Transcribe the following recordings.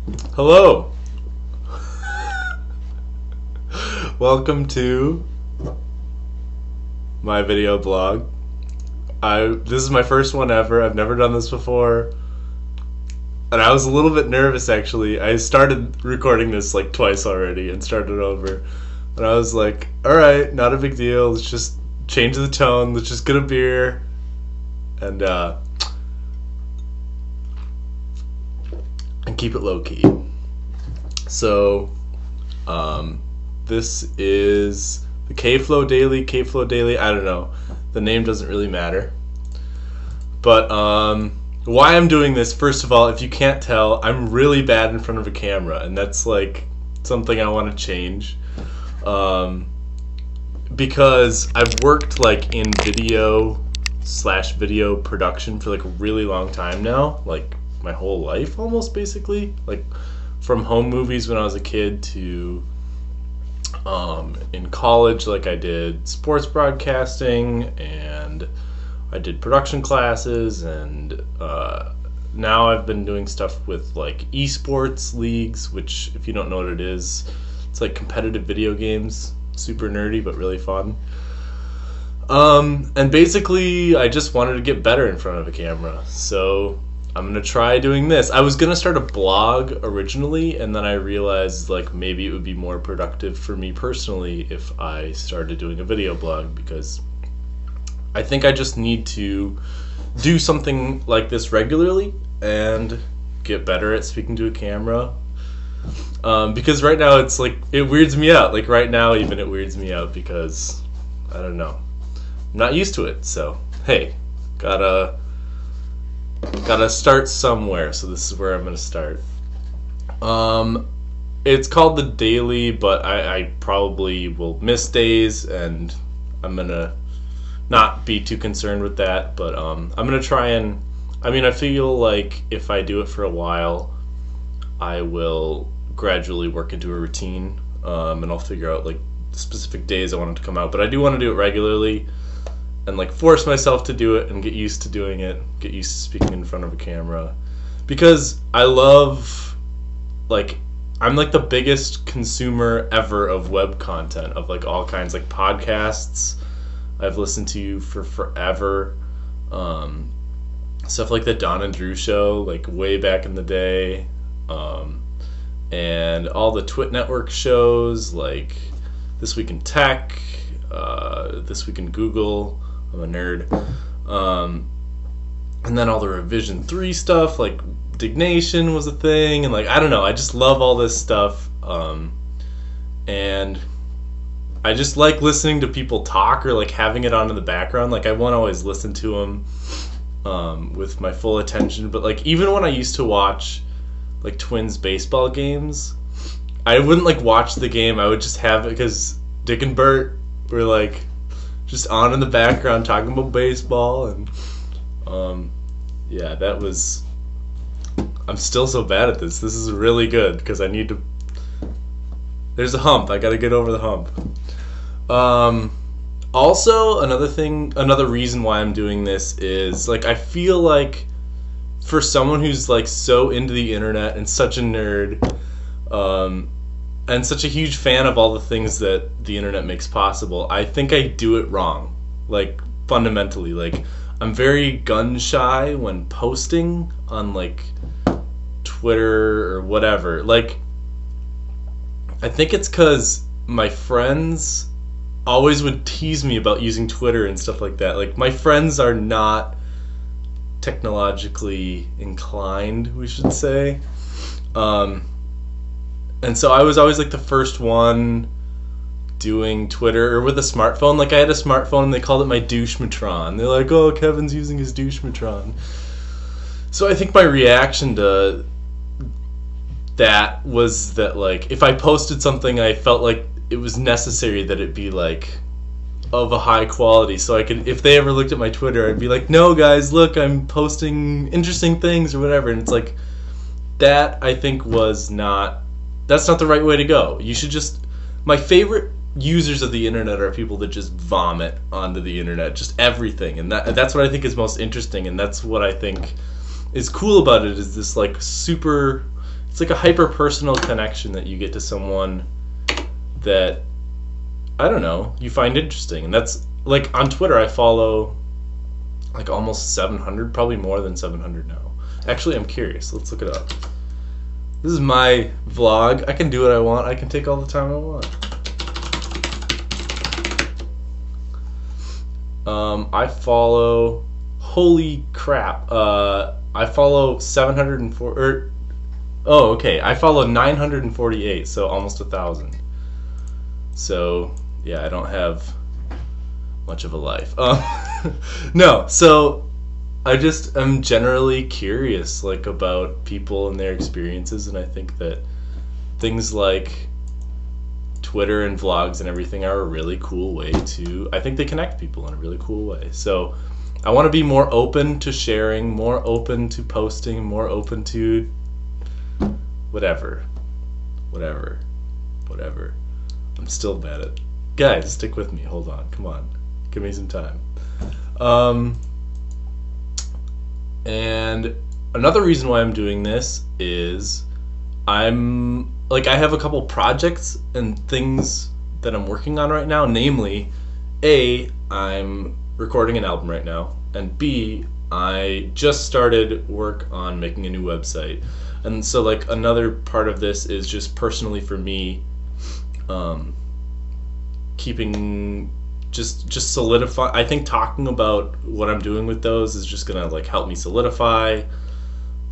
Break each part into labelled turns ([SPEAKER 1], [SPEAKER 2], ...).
[SPEAKER 1] Hello. Welcome to my video blog. This is my first one ever. I've never done this before. And I was a little bit nervous actually. I started recording this like twice already and started over. And I was like, alright, not a big deal. Let's just change the tone. Let's just get a beer. And keep it low key. So, this is the Kflo Daily, I don't know. The name doesn't really matter. But, why I'm doing this, first of all, if you can't tell, I'm really bad in front of a camera, and that's like something I want to change. Because I've worked like in video production for like a really long time now, like my whole life almost, basically, like from home movies when I was a kid to in college, like I did sports broadcasting and I did production classes, and now I've been doing stuff with like esports leagues, which if you don't know what it is, it's like competitive video games, super nerdy but really fun. And basically I just wanted to get better in front of a camera, so I'm gonna try doing this. I was gonna start a blog originally, and then I realized like maybe it would be more productive for me personally if I started doing a video blog, because I think I just need to do something like this regularly and get better at speaking to a camera. Because right now it's like, it weirds me out. Like right now even it weirds me out because, I don't know, I'm not used to it. So hey, gotta start somewhere, so this is where I'm gonna start. It's called the Daily, but I probably will miss days, and I'm gonna not be too concerned with that. But I'm gonna try and, I feel like if I do it for a while, I will gradually work into a routine, and I'll figure out like specific days I want it to come out. But I do want to do it regularly and like force myself to do it and get used to doing it, get used to speaking in front of a camera, because I love, like, I'm like the biggest consumer ever of web content, of like all kinds, like podcasts I've listened to for forever, stuff like the Don and Drew show, like way back in the day, and all the Twit Network shows like This Week in Tech, This Week in Google. I'm a nerd. And then all the Revision 3 stuff, like Dignation was a thing, and like, I don't know, I just love all this stuff. And I just like listening to people talk, or like having it on in the background. Like I won't always listen to them with my full attention, but like even when I used to watch like Twins baseball games, I wouldn't like watch the game, I would just have it because Dick and Bert were like just on in the background talking about baseball. And yeah, that was, I'm still so bad at this. This is really good because I need to, there's a hump, I gotta get over the hump. Also, another reason why I'm doing this is like I feel like for someone who's like so into the internet and such a nerd, and such a huge fan of all the things that the internet makes possible, I think I do it wrong. Like, fundamentally. Like, I'm very gun shy when posting on, like, Twitter or whatever. Like, I think it's because my friends always would tease me about using Twitter and stuff like that. Like, my friends are not technologically inclined, we should say. And so I was always like the first one doing Twitter, or with a smartphone. Like I had a smartphone and they called it my douchematron. They're like, oh, Kevin's using his douchematron. So I think my reaction to that was that like if I posted something, I felt like it was necessary that it be like of a high quality, so I could, if they ever looked at my Twitter, I'd be like, no guys, look, I'm posting interesting things or whatever. And it's like, that I think was not, that's not the right way to go. You should just, my favorite users of the internet are people that just vomit onto the internet, just everything, and that's what I think is most interesting, and that's what I think is cool about it, is this like super, it's like a hyper personal connection that you get to someone that, I don't know, you find interesting. And that's like on Twitter, I follow like almost 700, probably more than 700 now. Actually, I'm curious. Let's look it up. This is my vlog. I can do what I want. I can take all the time I want. I follow, holy crap, I follow 704, I follow 948, so almost 1,000. So, yeah, I don't have much of a life. No, so I'm generally curious, like, about people and their experiences, and I think that things like Twitter and vlogs and everything are a really cool way to, I think they connect people in a really cool way. So I want to be more open to sharing, more open to posting, more open to whatever. I'm still bad at, guys, stick with me, hold on, come on, give me some time. And another reason why I'm doing this is I have a couple projects and things that I'm working on right now. Namely, A, I'm recording an album right now, and B, I just started work on making a new website. And so, like, another part of this is just personally for me, keeping just solidify. I think talking about what I'm doing with those is just gonna like help me solidify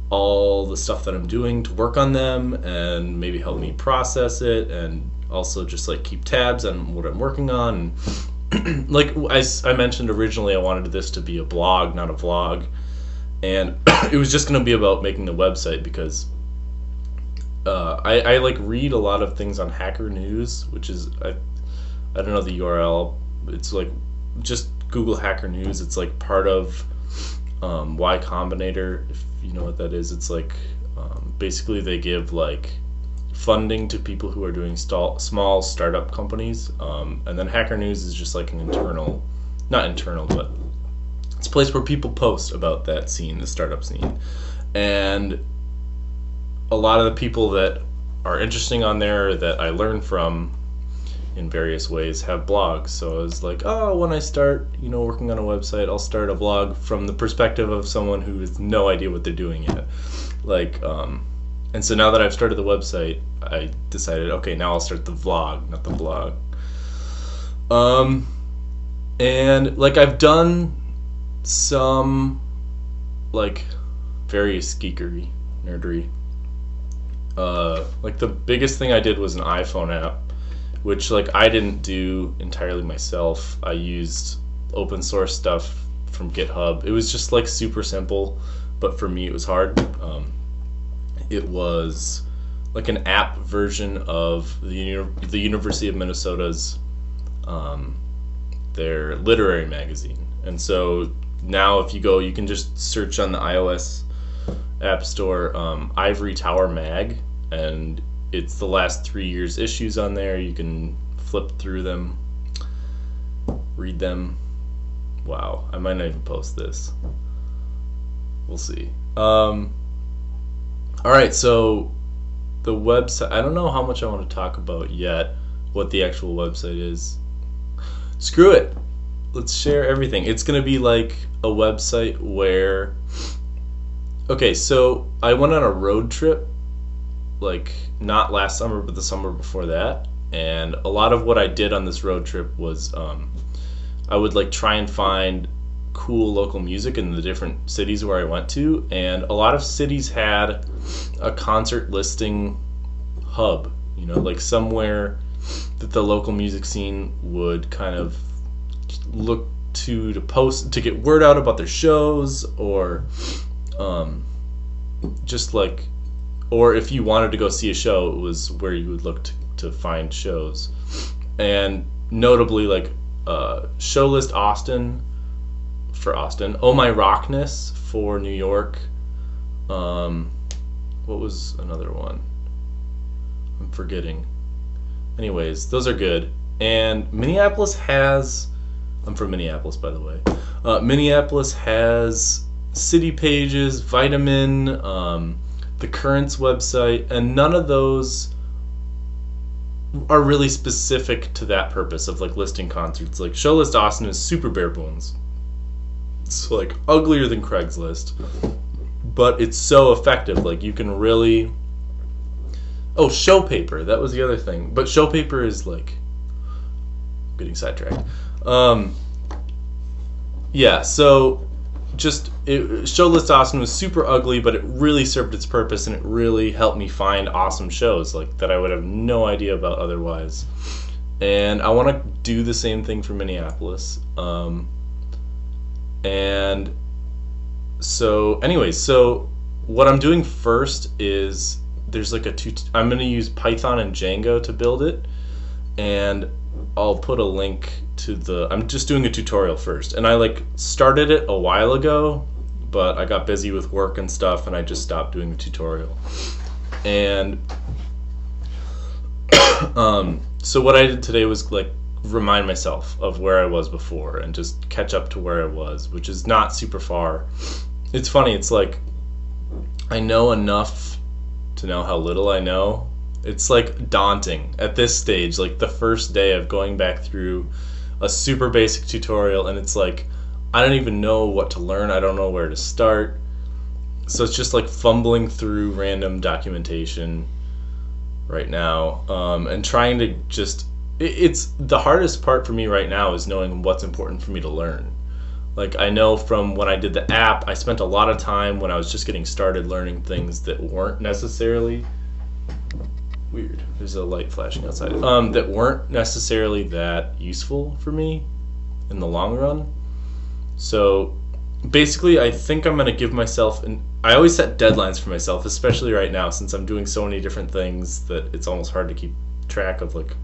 [SPEAKER 1] all the stuff that I'm doing to work on them, and maybe help me process it, and also just like keep tabs on what I'm working on. And like I mentioned originally, I wanted this to be a blog, not a vlog, and it was just going to be about making the website because I like read a lot of things on Hacker News, which is I don't know the URL. It's like just Google Hacker News. It's like part of Y Combinator, if you know what that is. It's like basically they give like funding to people who are doing small startup companies, and then Hacker News is just like an internal, not internal, but it's a place where people post about that scene, the startup scene. And a lot of the people that are interesting on there that I learn from in various ways have blogs. So I was like, oh, when I start, working on a website, I'll start a blog from the perspective of someone who has no idea what they're doing yet. And so now that I've started the website, I decided, okay, now I'll start the vlog, not the blog. And like I've done some like various geekery, nerdery. Like the biggest thing I did was an iPhone app, which like I didn't do entirely myself. I used open source stuff from GitHub. It was just like super simple, but for me it was hard. It was like an app version of the University of Minnesota's their literary magazine. And so now if you go, you can just search on the iOS App Store Ivory Tower Mag, and it's the last 3 years issues on there. You can flip through them, read them. Wow, I might not even post this. We'll see. Alright, so the website, I don't know how much I want to talk about yet, what the actual website is. Screw it. Let's share everything. It's going to be like a website where... Okay, so I went on a road trip, like not last summer, but the summer before that. And a lot of what I did on this road trip was I would like try and find cool local music in the different cities where I went to, and a lot of cities had a concert listing hub, like somewhere that the local music scene would kind of look to post, to get word out about their shows, or just like, or if you wanted to go see a show, it was where you would look to find shows. And notably, like Show List Austin for Austin, Oh My Rockness for New York. What was another one? I'm forgetting. Anyways, those are good. And Minneapolis has, I'm from Minneapolis, by the way. Minneapolis has city pages, Vitamin, the Currents website, and none of those are really specific to that purpose of like listing concerts. Like Show List Austin is super bare bones. It's like uglier than Craigslist, but it's so effective. Like you can really. Oh, Show Paper. That was the other thing. But Show Paper is like getting sidetracked. Yeah. So Show List Austin was super ugly, but it really served its purpose, and it really helped me find awesome shows like that I would have no idea about otherwise. And I want to do the same thing for Minneapolis. And so, anyways, so what I'm doing first is there's like I'm going to use Python and Django to build it, and I'll put a link to I'm just doing a tutorial first, and I like started it a while ago, but I got busy with work and stuff, and I just stopped doing the tutorial. And so what I did today was like remind myself of where I was before and just catch up to where I was, which is not super far. It's funny, it's like I know enough to know how little I know. It's like daunting at this stage, like the first day of going back through a super basic tutorial, and it's like I don't even know what to learn. I don't know where to start. So it's just like fumbling through random documentation right now, and trying to just it's the hardest part for me right now is knowing what's important for me to learn. Like I know from when I did the app, I spent a lot of time when I was just getting started learning things that weren't necessarily weird. There's a light flashing outside. That weren't necessarily that useful for me in the long run. So basically, I think I'm gonna give myself I always set deadlines for myself, especially right now since I'm doing so many different things that it's almost hard to keep track of like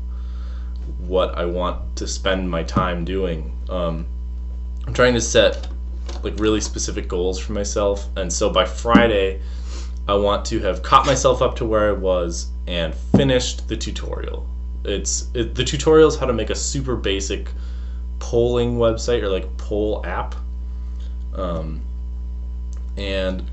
[SPEAKER 1] what I want to spend my time doing. I'm trying to set like really specific goals for myself, and so by Friday I want to have caught myself up to where I was and finished the tutorial. The tutorial is how to make a super basic polling website or like poll app, and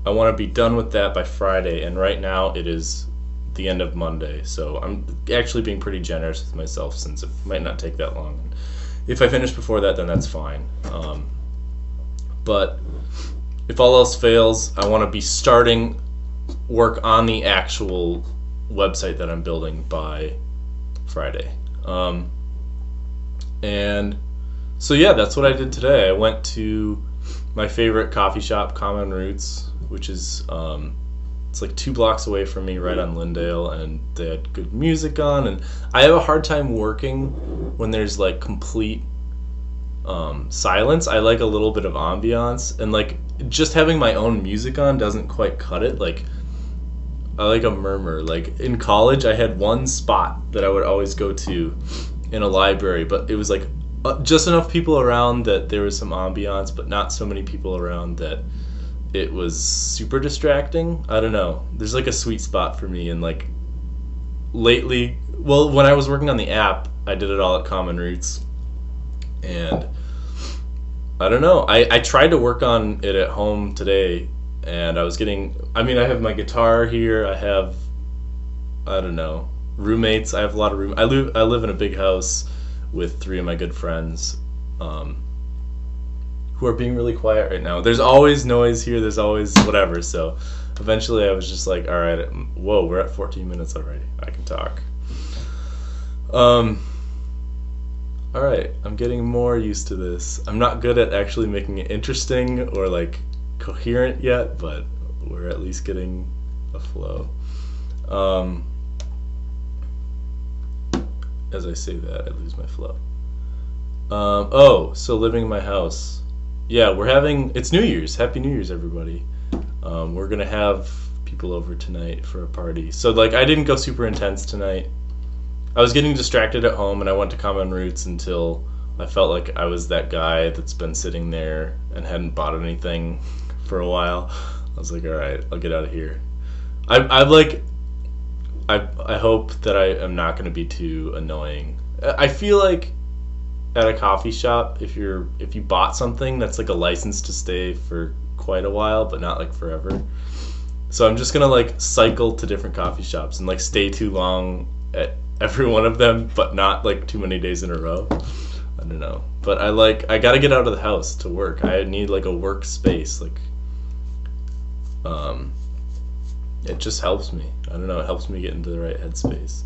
[SPEAKER 1] I want to be done with that by Friday, and right now it is the end of Monday, so I'm actually being pretty generous with myself since it might not take that long. If I finish before that, then that's fine. But if all else fails, I want to be starting work on the actual website that I'm building by Friday. And so yeah, that's what I did today. I went to my favorite coffee shop, Common Roots, which is it's like 2 blocks away from me, right on Lyndale, and they had good music on. And I have a hard time working when there's like complete silence. I like a little bit of ambiance, and like just having my own music on doesn't quite cut it. Like I like a murmur. Like in college, I had one spot that I would always go to in a library, but it was like just enough people around that there was some ambiance, but not so many people around that it was super distracting. I don't know. There's like a sweet spot for me, and like lately, well, when I was working on the app, I did it all at Common Roots, and I don't know. I tried to work on it at home today, and I have my guitar here. I have, I don't know, roommates. I have a lot of I live in a big house with 3 of my good friends, who are being really quiet right now. There's always noise here. There's always whatever. So eventually I was just like, all right, whoa, we're at 14 minutes already. I can talk. All right, I'm getting more used to this. I'm not good at actually making it interesting or like coherent yet, but we're at least getting a flow. As I say that, I lose my flow. So living in my house. Yeah, it's New Year's. Happy New Year's, everybody. We're gonna have people over tonight for a party. So like I didn't go super intense tonight. I was getting distracted at home, and I went to Common Roots until I felt like I was that guy that's been sitting there and hadn't bought anything for a while. I was like, all right, I'll get out of here. I hope that I am not going to be too annoying. I feel like at a coffee shop, if you bought something that's like a license to stay for quite a while, but not like forever, So I'm just gonna like cycle to different coffee shops and like stay too long at every one of them, but not like too many days in a row. I don't know, but I gotta get out of the house to work. I need like a workspace. Like, it just helps me. I don't know. It helps me get into the right headspace.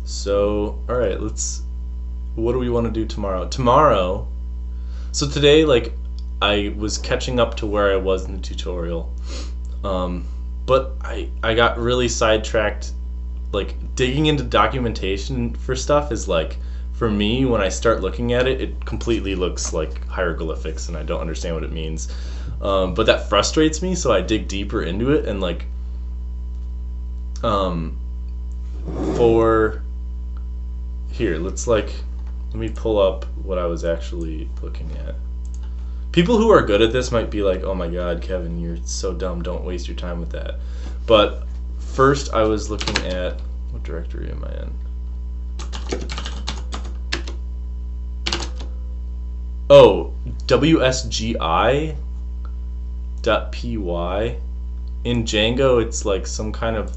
[SPEAKER 1] So all right, what do we want to do tomorrow? So today, like, I was catching up to where I was in the tutorial, but I got really sidetracked. Like, digging into documentation for stuff is like, for me, when I start looking at it, it completely looks like hieroglyphics, and I don't understand what it means. But that frustrates me, so I dig deeper into it, and like, for here, let me pull up what I was actually looking at. People who are good at this might be like, oh my god, Kevin, you're so dumb, don't waste your time with that. But first I was looking at, what directory am I in? Oh, WSGI.py. In Django, it's like some kind of,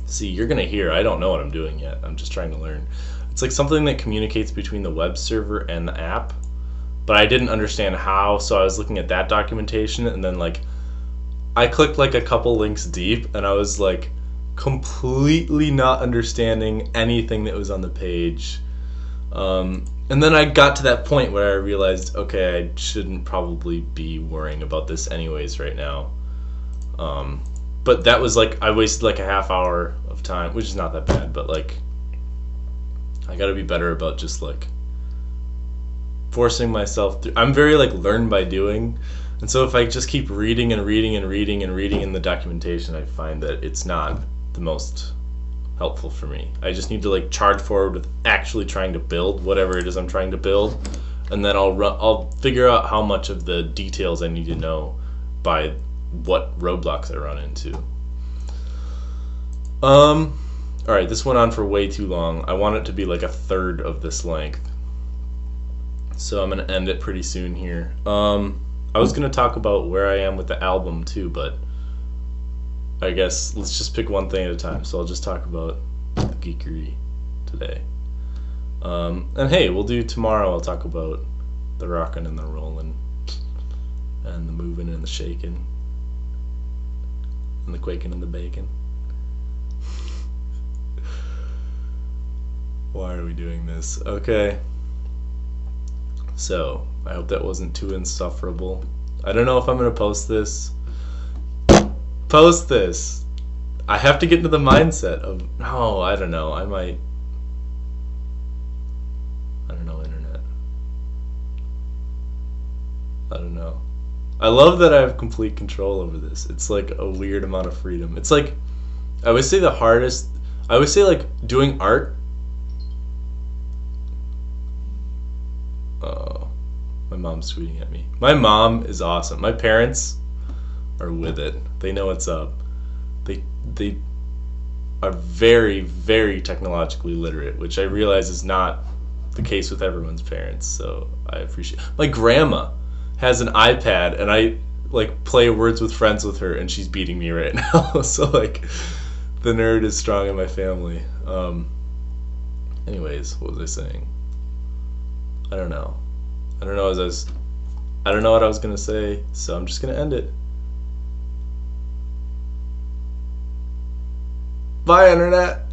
[SPEAKER 1] see, you're gonna hear, I don't know what I'm doing yet. I'm just trying to learn. It's like something that communicates between the web server and the app, but I didn't understand how, so I was looking at that documentation, and then like I clicked like a couple links deep, and I was like completely not understanding anything that was on the page. And then I got to that point where I realized, okay, I shouldn't probably be worrying about this anyways right now. But that was like, I wasted like a half hour of time, which is not that bad, but like, I gotta be better about just like forcing myself through. I'm very like learn by doing, and so if I just keep reading and reading and reading and reading in the documentation, I find that it's not the most helpful for me. I just need to like charge forward with actually trying to build whatever it is I'm trying to build, and then I'll figure out how much of the details I need to know by what roadblocks I run into. Alright, this went on for way too long. I want it to be like a third of this length, so I'm gonna end it pretty soon here. I was gonna talk about where I am with the album too, but I guess let's just pick one thing at a time. So I'll just talk about the geekery today. And hey, we'll do tomorrow, I'll talk about the rockin' and the rollin', and the moving and the shaking, and the quaking and the bacon. Why are we doing this? Okay. So, I hope that wasn't too insufferable. I don't know if I'm going to post this. Post this! I have to get into the mindset of, no, I don't know, I don't know, internet. I don't know. I love that I have complete control over this. It's like a weird amount of freedom. It's like, I always say like doing art. Oh, my mom's tweeting at me. My mom is awesome. My parents are with it. They know what's up. They are very, very technologically literate, which I realize is not the case with everyone's parents, so I appreciate. My grandma has an iPad, and I like play Words with Friends with her, and she's beating me right now. So like, the nerd is strong in my family. Anyways, what was I saying? I don't know what I was gonna say, so I'm just gonna end it. Bye, internet.